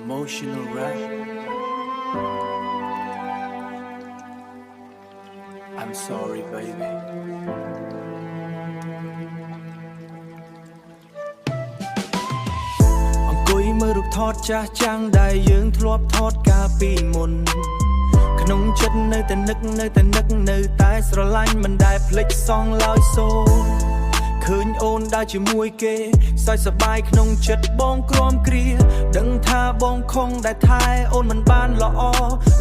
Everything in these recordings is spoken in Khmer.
Emotional rap. I'm sorry, baby. អង្គុយមើលរូបថតចាស់ចាំងដែលយើងធ្លាប់ថតកាលពីមុនក្នុងចិត្តនៅតែនឹកនៅតែស្រឡាញ់មិនដែលភ្លេចសងឡើយសូនឃើញអូនដើរជាមួយគេសើចសប្បាយក្នុងចិត្តបងក្រំគ្រាដឹងថាបងខំដែលថែអូនមិនបានល្អ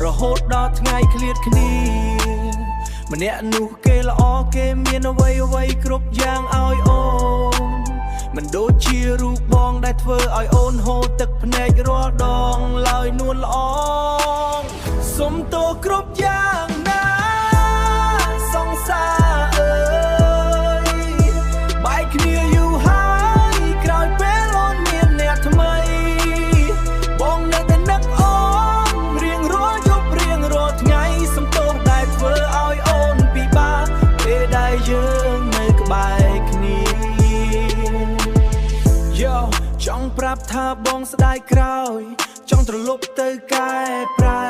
រហូតដល់ថ្ងៃឃ្លាតគ្នាម្នាក់នោះគេល្អគេមានអ្វីគ្រប់យ៉ាងឲ្យអូនមិនដូចជារូបបងដែលធ្វើឲ្យអូនហូរទឹកភ្នែករាល់ដងឡើយនួនល្អសុំទោសគ្រប់យ៉ាងណាសង្សារអើយបែកគ្នាយូរហើយក្រោយពេលអូនមានអ្នកថ្មីបងនៅតែនឹកអូនរៀងរាល់យប់រៀងរាល់ថ្ងៃសុំទោសដែលធ្វើឲ្យអូនពិបាកពេលដែលយើងនៅក្បែរគ្នាចង់ប្រាប់ថាបងស្ដាយក្រោយចង់ត្រឡប់ទៅកែប្រែ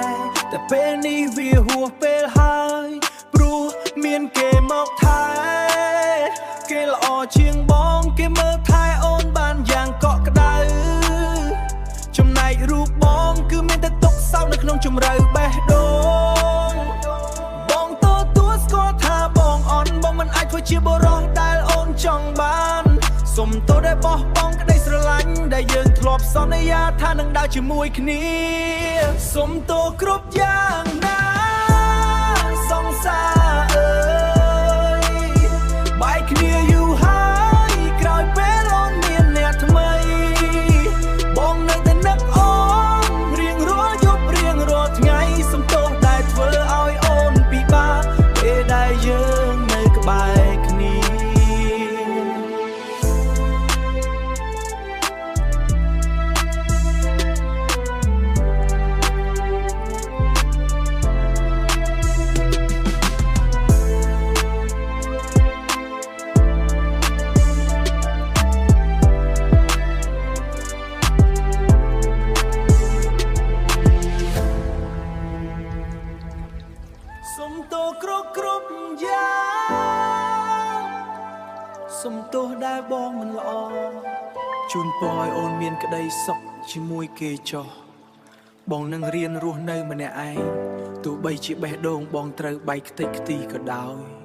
តែពេលនេះវាហួសពេលហើយព្រោះមានគេមកថែគេល្អជាងបងគេមើលថែអូនបានយ៉ាងកក់ក្ដៅចំណែករូបបងគឺមានតែទុកសោកនៅក្នុងជម្រៅបេះដូងបងទទួលស្គាល់ថាបងអន់បងមិនអាចធ្វើជាបុរសដែលអូនចង់បានសុំទោសដែលបោះបង់ក្តីស្រឡាញ់ដែលយើងធ្លាប់សន្យាថានឹងដើរជាមួយគ្នាសុំទោសគ្រប់យ៉ាងណាសង្សារអើយបែកគ្នាយូរហើយក្រោយពេលអូនមានអ្នកថ្មីបងនៅតែនឹកអូនរៀងរាល់យប់រៀងរាល់ថ្ងៃសុំទោសដែលធ្វើឲ្យអូនពិបាកពេលដែលយើងនៅក្បែរគ្នាសុំទោសគ្រប់យ៉ាងសុំទោសដែលបងមិនល្អជូនពរឲ្យអូនមានក្តីសុខជាមួយគេចុះបងនឹងរៀនរស់នៅម្នាក់ឯងទោះបីជាបេះដូងបងត្រូវបែកខ្ទេចខ្ទីក៏ដោយ